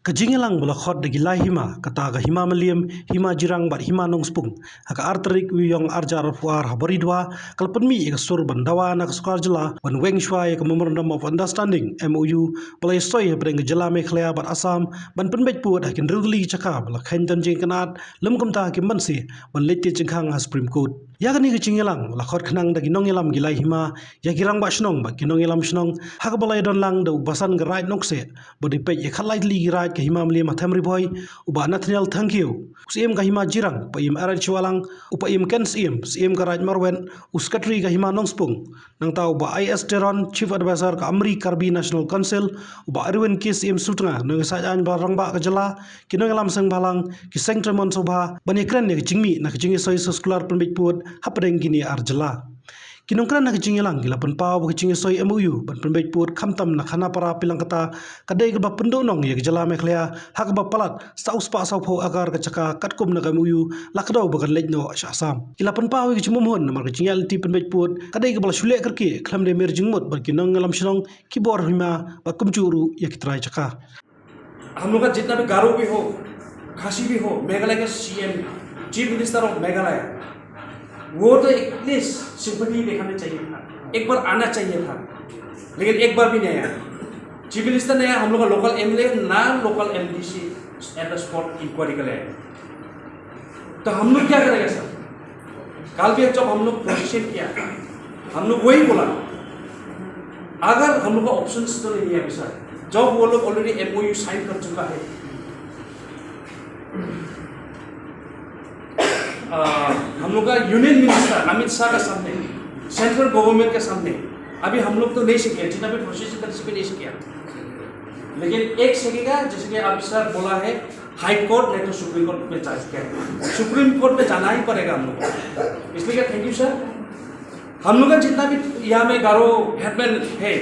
Kajingelang bulakhot de gilai hima kata ga hima maliam hima jirang bat hima nongspung haka arterik wiyong arjar fuar habaridwa kalpan mi ga sur bandawa na skar jela ban weng shwai ka memorandum of understanding MOU balai soy breng jela mekhlaya bat asam ban penbet puat hakin rudli chaka bala khain dan jing kanat lem kumta ki mansi ban lette chingkhang ha supreme court ya gani ga jingelang bulakhot khnang da ginong elam gilai hima ya girang ba shnong ba ginong elam shnong haka balai don lang do basan ga right nokse bodi pe ye khalai li right ka hima mli matham riboy uba nathaniel thank you usiem ka hima jirang pa im aran chwalang upa im ken siem ka raj marwen uskatri ka hima nongspung nang tau ba is teron chief advisor ka amri karbi national council uba arwen kis im sutra nang sajan barang ba ka jala kinong lam sang balang ki sengtremon sobha bani kran ne jingmi na jingi soi scholar penbit put hapdeng gini arjala kinongkran na kicing lang gila penpau kicing soi MOU ban penbet put kamtam na khana para pilang kata kadai ke ba pendo nong ye jala meklea hak ba palat saus pa sau pho agar ka chaka katkum na MOU lakdau bagan lejno asam gila penpau kicing momhon mar kicing alti penbet put kadai ke bala shule kerki khlam de mer jingmut bar kinong lam shnong kibor hima ba kumchuru ye kitrai chaka हम लोग का जितना भी गारो भी हो खासी भी हो मेघालय के CM chief minister of Meghalaya वो तो एटलीस्ट सिंपथी दिखाना चाहिए था, एक बार आना चाहिए था, लेकिन एक बार भी नहीं आया। चीफ मिनिस्टर ने हम लोग का लोकल एमएलए ना local MDC at the spot inquiry के लिए, तो हम लोग क्या करेंगे सर? कल भी जब हम लोग प्रोसेशन किया हम लोग वही बोला अगर हम लोग का ऑप्शन तो नहीं है सर, जब वो लोग ऑलरेडी MOU साइन कर चुका है, हम लोग का यूनियन मिनिस्टर अमित शाह का सामने, सेंट्रल गवर्नमेंट के सामने अभी हम लोग तो नहीं सीखे, जितना भी प्रोसेस कर नहीं सीखे, लेकिन एक सीखेगा जैसे कि अभी सर बोला है हाई कोर्ट नहीं तो सुप्रीम कोर्ट में जा चुके हैं, सुप्रीम कोर्ट में जाना ही पड़ेगा हम लोग को। इसलिए थैंक यू सर। हम लोग का जितना भी यहाँ में गारो हेडमैन है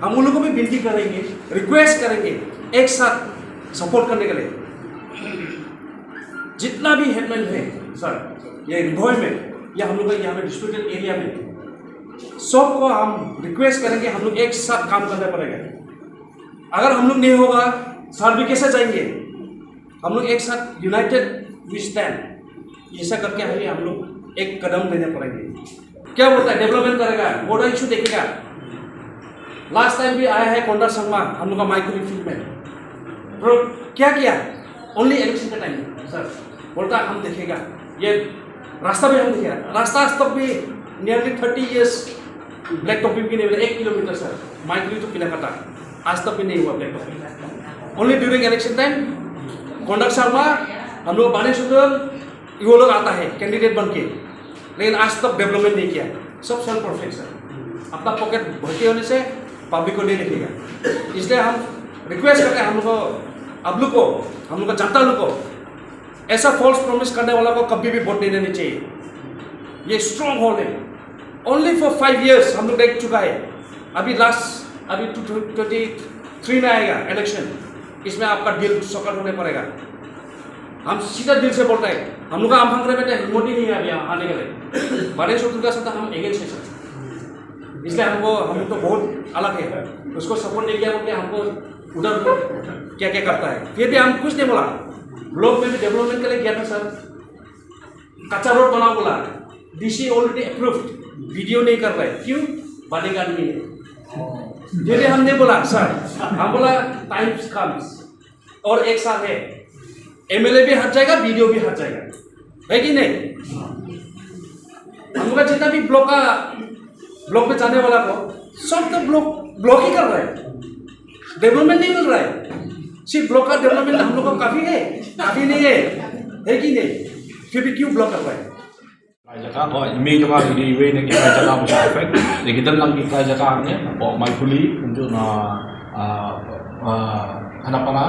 हम उन लोगों को भी विनती करेंगे, रिक्वेस्ट करेंगे एक साथ सपोर्ट करने के लिए। जितना भी हेडमैन है सर ये रिभोय में या हम लोग यहाँ में डिस्ट्रिक्टेड एरिया में सबको हम रिक्वेस्ट करेंगे, हम लोग एक साथ काम करना पड़ेगा। अगर हम लोग नहीं होगा सर भी कैसे जाएंगे? हम लोग एक साथ यूनाइटेड वी स्टैंड ऐसा करके हमें हम लोग एक कदम लेने पड़ेंगे। क्या बोलता है डेवलपमेंट करेगा, बॉर्डर इशू देखेगा। लास्ट टाइम भी आया है कोंडा संगमा हम लोग का माइक्रो फील्ड में, तो क्या किया ओनली इलेक्शन का टाइम सर बोलता हम देखेगा, ये रास्ता भी हम देखेगा, रास्ता आज तक भी नियरली 30 इयर्स ब्लैक टॉपिंग भी नहीं मिला, 1 किलोमीटर सर माइक्रो तो पिला कटा आज तक भी नहीं हुआ black topping. Only during election time Konda Sharma हम लोग बाने सुदल वो लोग आता है कैंडिडेट बन के, लेकिन आज तक डेवलपमेंट नहीं किया, सब सेल्फ परफेक्ट सर, अपना पॉकेट भर्ती होने से पब्लिक को नहीं देखेगा। इसलिए हम रिक्वेस्ट करते हैं हम लोग को, आप लोग को, हम लोग का जनता लोग को ऐसा फॉल्स प्रॉमिस करने वाला को कभी भी वोट नहीं देनी चाहिए। ये स्ट्रॉन्ग होल्ड है, ओनली फॉर 5 इयर्स हम लोग देख चुका है। अभी 2023 में आएगा इलेक्शन, इसमें आपका दिल सकट होने पड़ेगा। हम सीधा दिल से बोलते हैं, हम लोग का आम भांग रहे बेटे हिम्मत ही नहीं है अभी आने के लिए, बड़े शत्रु का साथ हम एगेंस्ट है सर। इसलिए हम तो बहुत अलग है, उसको सपोर्ट नहीं किया बोलते हमको उधर क्या क्या करता है, फिर भी हम कुछ नहीं बोला। ब्लॉक में भी डेवलपमेंट के लिए गया था सर, कच्चा रोड बना बोला, डीसी ऑलरेडी अप्रूव्ड, वीडियो नहीं कर रहे, क्यों? बॉडीगार्ड नहीं है। फिर भी हम नहीं बोला सर, हम बोला टाइम कम्स, और एक साल है MLA भी हट जाएगा, वीडियो भी हट जाएगा, है कि नहीं? हम लोग का जितना भी ब्लॉक में जाने वाला को सब तो ब्लॉक ही कर रहा है, डेवलपमेंट नहीं मिल रहा है। सिर्फ ब्लॉक का डेवलपमेंट हम लोग को काफी नहीं है कि नहीं? फिर भी क्यों ब्लॉक कर रहा है? Jaka ko email ka di way na kita jaka mo sa effect di kita lang kita jaka niya po may huli untuk na hanapana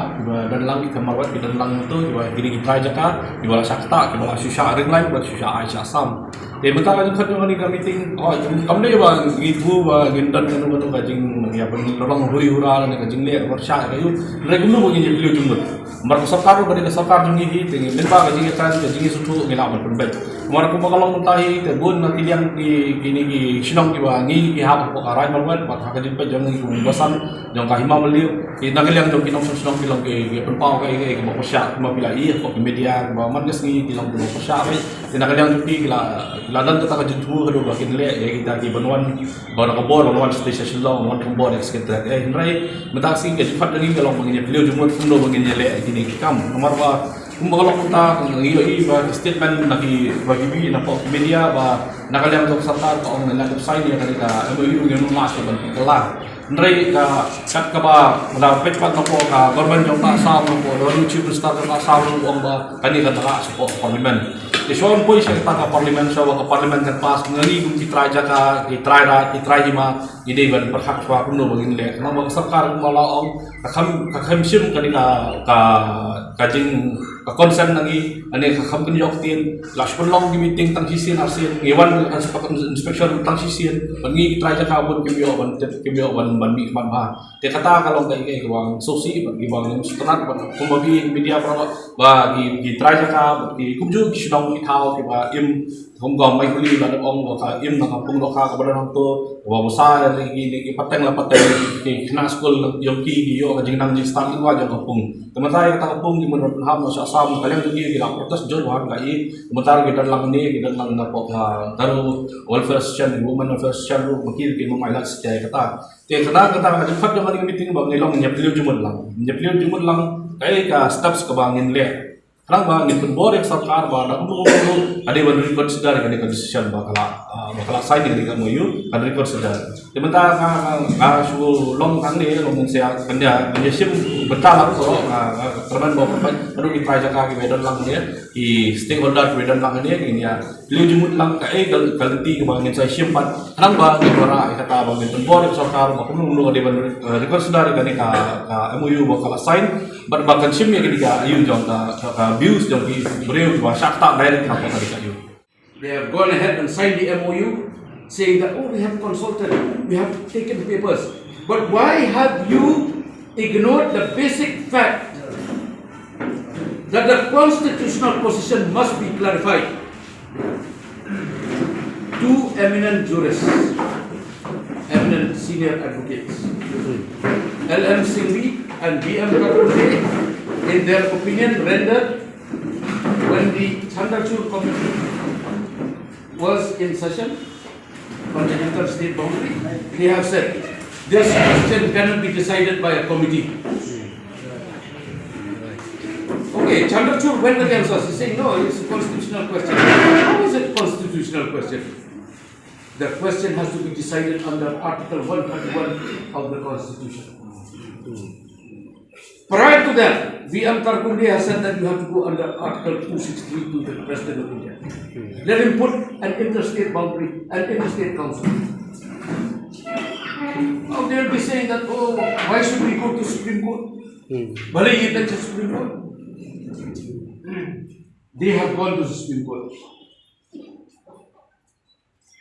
dan lang kita marwat kita lang itu di kita jaka di bawah sakta di bawah susah ring lain buat susah Aisyah Sam. Di bentar lagi kan yung kami meeting kamu dia bang ibu bang gindan kan betul kajing ya penolong huri hura dan kajing lihat bersah kayu regular begini beliau jumlah. Mereka sarkar pada sarkar jungi tinggi lembaga kajing itu kajing itu gila berperbeda. Kemarin aku kalau mentahi terbun nanti yang di kini sinong kiba ngi hap ko karai malwan pat haka jimpa jang ngi basan jang kahima meliu kita yang jang kinong sinong bilang ke penpau ke mo pasya mo pila I ko media ba man gas ngi bilang mo pasya ai tina yang jupi kila dan kata kajuntu hado ba kinle kita ki banwan ba na kabor banwan station long wan kabor sekitar nrai metaksi ke jifat lagi kalau mengenai beliau jumut fundo mengenai le kini kam nomor ba kumbaga lang punta kung iyo ba statement bagi bi na po media ba nakaliang tok sartar ko ang nalagap sign niya kanila MOU yung mas ban kala ndray ka kat ka ba wala petpat na po ka government yung taasam na po do chief star na taasam ang ba kanila taka sa po parliament iso po siya ta parliament sa wa parliament kan pas ngali kung itraja ka itray hima ide ban perhak wa kuno bagin le na mag sarkar malaong kakam sim kanila kajing concern nangi ane kakam yok tin lash pun long di meeting tang sisin arsin ngewan inspection tang sisin bangi itraja ka bun kibyo ban mi man ba te kata kalau kai wang sosi bagi bang setenat kumbabi media ba di itraja ka di kumju sidong ithau ki ba im gom mai kuli la ong ka im na pung lo ka ba nang to wa musa ni pateng la pateng ki kena school yung ki yo ka jing nang ji start wa jang kapung teman-teman kata kapung di menurut ham no asam kalian tu ki la protes jol wa ga I teman-teman kita lang ni kita lang na po taru welfare social women welfare social makir ki mo mailat sejai kata te kata ka jifat yang ni meeting ba ngilong nyepliu jumut lang kai ka steps ka bangin le Karang ba ngipun borek sarkar ba na kuno ada ban record sedar kan decision bakala sign ni kan moyu kan record sedar dimenta ka su long kang ni long sia kanda sim betal ko terban bawa anu di praja ka wedan lang dia I stakeholder wedan lang dia ini ya beliau jumut lang ka galti ke bangin saya simpan karang ba ni ora kata bang ngipun borek sarkar ba kuno ada ban record sedar kan ka MOU bakala sign bahkan sim ya ketika ayu jong ka views jong ki beliau ba sakta direct apa tadi kayu. They have gone ahead and signed the MOU saying that we have consulted, we have taken papers. But why have you ignored the basic fact that the constitutional position must be clarified? Two eminent jurists, eminent senior advocates, LM Singhvi and BM Karpure, in their opinion rendered when the Chandrachur Committee was in session on the interstate boundary, they have said this question cannot be decided by a committee. Okay, Chandrachur went against us. He's saying no, it's a constitutional question. How is it a constitutional question? The question has to be decided under Article 131 of the Constitution. Prior to that, VM Karkunde has said that you have to go under Article 263 to the President of India. Let him put an interstate boundary, an interstate council. Now they'll be saying that, oh, why should we go to Supreme Court? Bale ye touch the Supreme Court. They have gone to the Supreme Court.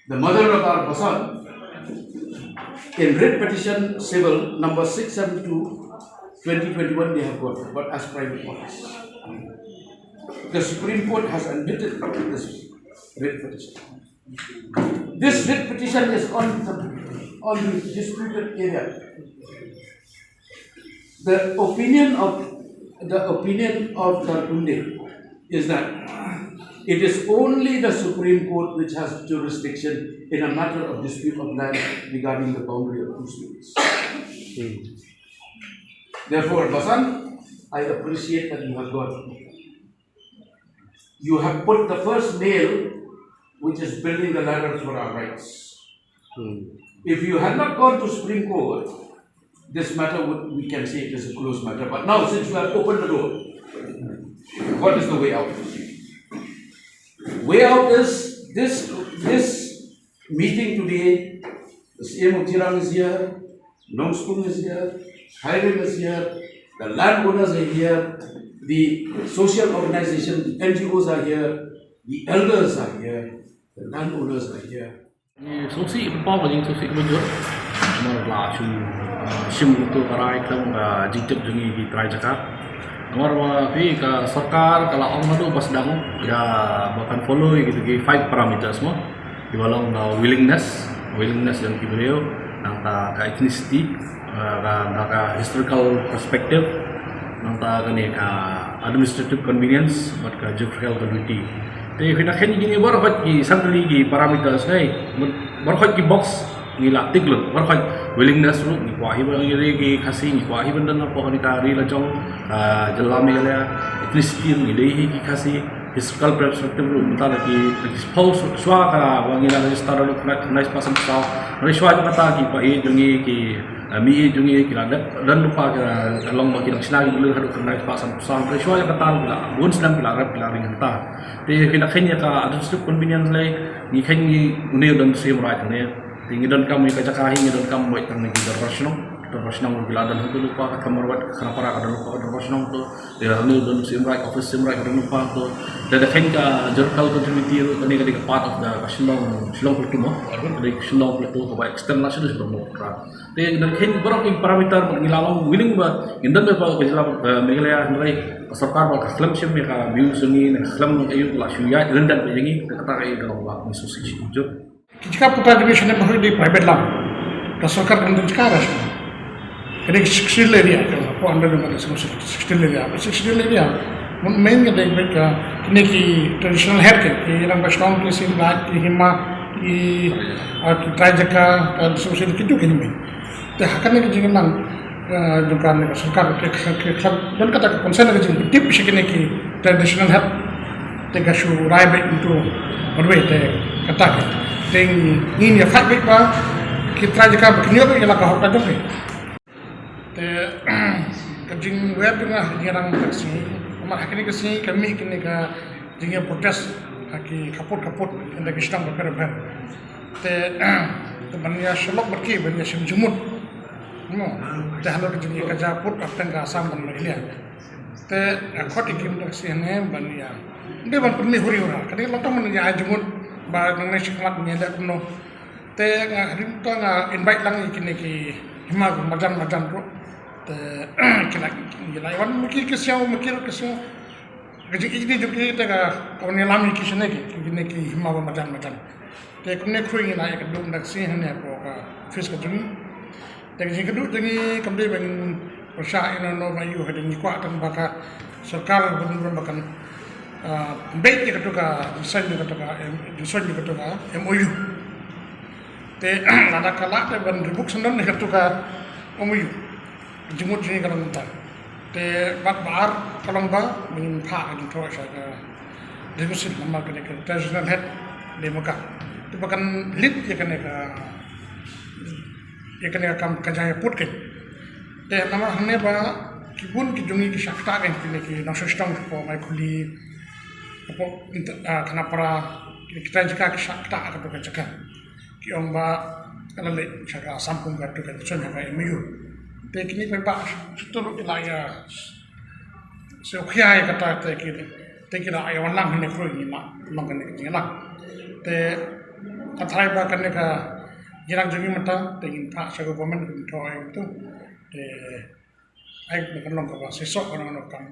The mother of our Basan, in writ petition civil number 672 2021 they have got, but as private parties. The Supreme Court has admitted this writ petition. This writ petition is on the disputed area. The opinion of Karkunde is that it is only the Supreme Court which has jurisdiction in a matter of dispute of land regarding the boundary of two states. Therefore, Basan, I appreciate that you have gone. You have put the first nail, which is building the ladder for our rights. If you had not gone to Supreme Court, this matter we can say it is a closed matter. But now, since you have opened the door, what is the way out? Way out is this meeting today. The CM of Chirang is here, Nongspung is here, Highway is here, the landowners are here, the social organizations, NGOs are here, the elders are here, the landowners are here. Solusi apa bagi solusi kemudian? Mereka sim untuk karai kan jitip jengi di Trai Jakarta. Amar pi ka sarkar kala ong tu pas dangu ya bahkan follow gitu ki 5 parameters mo ibalong willingness yang kibrio nang ta ka ethnicity ka historical perspective nang ta kani ka administrative convenience but ka geographical continuity te kina khen gini bar hot ki sangli ki parameters nai bar hot ki box ni la tiglun bar hot willingness ru ni kwa hiban ngiri ki khasi ni kwa hiban dan apa kani ka ri la jong jalami la ethnicity ni dei ki khasi historical perspective ru mata ki expose swa ka wangi la register ru nice pasam sa ri swa mata ki pa e jungi ki mi jungi ki dan lupa ka along ba ki sinagi dulu hadu nice pasam sa ri swa ka ta la bun sedang pila rap pila ring ta te kina khenya ka administrative convenience lai ni khengi une dan same right ne tingi dan kami ka jakahi ni dan kam baik tang ni International bila dan itu lupa kat kamar wat kenapa rak ada lupa international tu dia ni dan simrai office simrai ada lupa tu dan ada kan ka geographical continuity tu ni ka part of the Shillong Plateau mo dari Shillong Plateau ke external sudah sebelum ra te dan kan berapa parameter mengilang willing ba indan ba kejala Meghalaya nilai sarkar ba klaim sim ka view suni klaim ayu la shuya dan begini kata kai kalau ba institusi jo jika putra division bahwa di private lab sarkar kan sekarang ini 16 area kan under the 16 area main kan mereka ini ki traditional hair kan yang Western ki Sinbad ki Hima ki Trajaka kan sosial itu kan ini teh akan ini jangan nang dukan sarkar dan kata konsen lagi jangan tip sih ki traditional hair teh kasu rai baik itu berwe teh kata teh ini ya fat baik ba ki Trajaka begini apa yang lakah hokan tu te kajing web dengan hirang kasi amat hakini kasi kami kini ka jingnya protes haki kaput anda kisang berker te banya shalok berki banya simjumut no te halo jingnya kaja put kapten ka asam ban melia te akot ikim kasi ne banya inde ban perni huri ora kadi lotong men ya jumut ba nang sikmat nyada kuno te hadim to nga invite lang ikini ki hima majan ro kena wan mungkin kesya gaji ini juga kita kawan yang lama kisah ni hima macam te kene kruing na ek dum dak si hanya ko ka fish ka jung te ji kedua jadi kamde ben persya ino no bayu hade ni kwa tan baka sarkar ben bakan baik ni ka design ni ka MOU te nada kala te ben ribuk sendan ni ka MOU jumut ni kalau mentah, te bak bar kalau ba mungkin pak itu terus ada diskusi nama kena traditional head di Mekah, tu bahkan lead ya kena kam kerja put ke, te nama hanya ba kibun kijungi kisakta kan kena nasi stang ko mai kuli apa kenapa kita jika kisakta atau kerja kiong ba kalau le jaga sampung gatu kan soalnya kayak MOU teknik bebas seturut ilaya seokhia kata teknik ayam lang hene kru ni mak lang kene ni lang te kathai ba kene ka jirang jungi mata tegin pak sa government to itu te ai kan long ka ba sesok kan kam